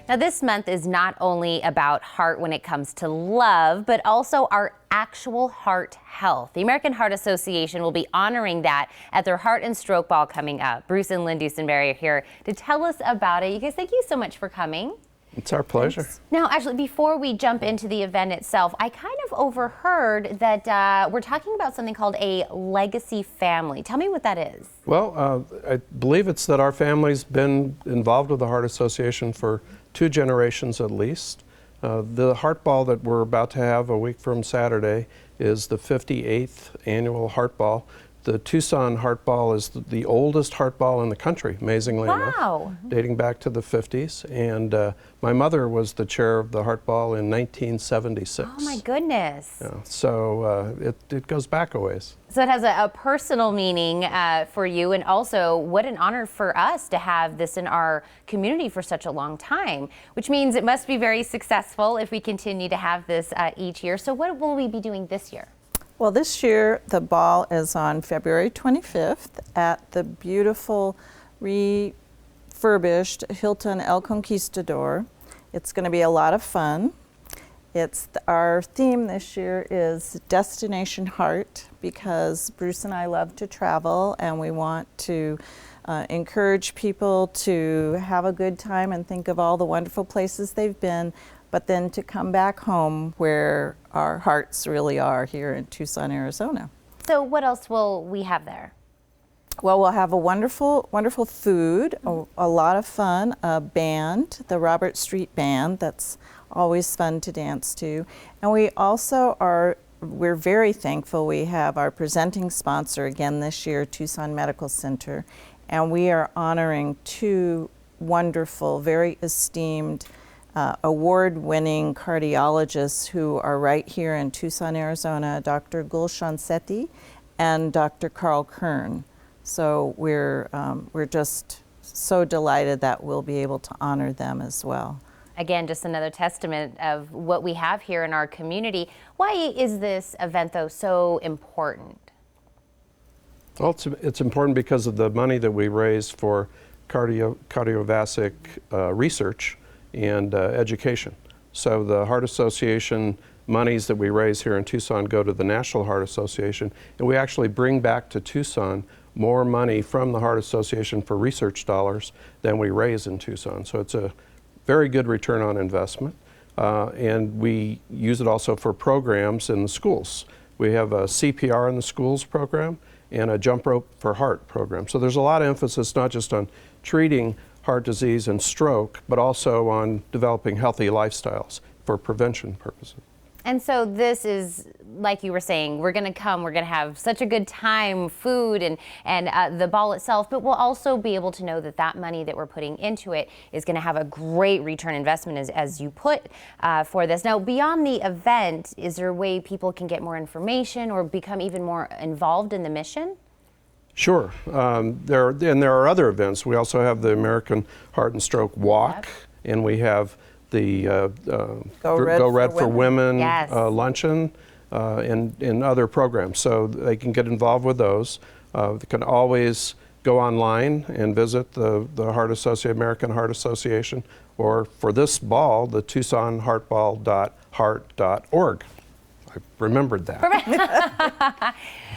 Now, this month is not only about heart when it comes to love, but also our actual heart health. The American Heart Association will be honoring that at their Heart and Stroke Ball coming up. Bruce and Lynn Dusenberry are here to tell us about it. You guys, thank you so much for coming. It's our pleasure. Thanks. Now, actually, before we jump into the event itself, I kind of overheard that we're talking about something called a legacy family. Tell me what that is. Well, I believe it's that our family's been involved with the Heart Association for 2 generations at least. The Heart Ball that we're about to have a week from Saturday is the 58th annual Heart Ball. The Tucson Heart Ball is the oldest heart ball in the country, amazingly enough, dating back to the 50s. And my mother was the chair of the Heart Ball in 1976. Oh my goodness. Yeah, so it goes back a ways. So it has a personal meaning for you, and also what an honor for us to have this in our community for such a long time, which means it must be very successful if we continue to have this each year. So what will we be doing this year? Well, this year the ball is on February 25th at the beautiful refurbished Hilton El Conquistador. It's going to be a lot of fun. Our theme this year is Destination Heart, because Bruce and I love to travel and we want to encourage people to have a good time and think of all the wonderful places they've been, but then to come back home where our hearts really are, here in Tucson, Arizona. So what else will we have there? Well, we'll have a wonderful, wonderful food, a lot of fun, a band, the Robert Street Band, that's always fun to dance to. And we also we're very thankful we have our presenting sponsor again this year, Tucson Medical Center, and we are honoring 2 wonderful, very esteemed award-winning cardiologists who are right here in Tucson, Arizona, Dr. Gulshan Sethi and Dr. Carl Kern. So we're just so delighted that we'll be able to honor them as well. Again, just another testament of what we have here in our community. Why is this event, though, so important? Well, it's important because of the money that we raise for cardiovascular research and education. So the Heart Association monies that we raise here in Tucson go to the National Heart Association, and we actually bring back to Tucson more money from the Heart Association for research dollars than we raise in Tucson. So it's a very good return on investment, and we use it also for programs in the schools. We have a CPR in the schools program and a jump rope for heart program. So there's a lot of emphasis not just on treating heart disease and stroke, but also on developing healthy lifestyles for prevention purposes. And so this is, like you were saying, we're going to come, we're going to have such a good time, food and the ball itself, but we'll also be able to know that that money that we're putting into it is going to have a great return investment as you put for this. Now, beyond the event, is there a way people can get more information or become even more involved in the mission? Sure. There are other events. We also have the American Heart and Stroke Walk, and we have the Go Red for Women luncheon and other programs. So they can get involved with those. They can always go online and visit the American Heart Association, or for this ball, the TucsonHeartBall.heart.org. I remembered that.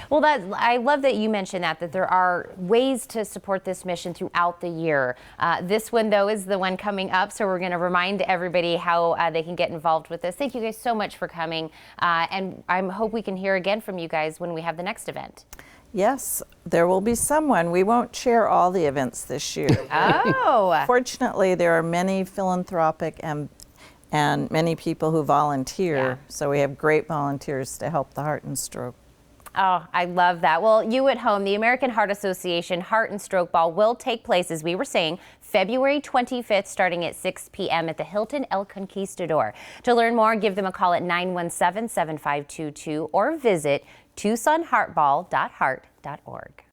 Well, I love that you mentioned that there are ways to support this mission throughout the year. This one, though, is the one coming up, so we're going to remind everybody how they can get involved with this. Thank you guys so much for coming, and I hope we can hear again from you guys when we have the next event. Yes, there will be someone. We won't share all the events this year. Oh! Fortunately, there are many philanthropic and many people who volunteer, so we have great volunteers to help the Heart and Stroke. Oh, I love that. Well, you at home, the American Heart Association Heart and Stroke Ball will take place, as we were saying, February 25th, starting at 6 p.m. at the Hilton El Conquistador. To learn more, give them a call at 917-7522 or visit TucsonHeartBall.heart.org.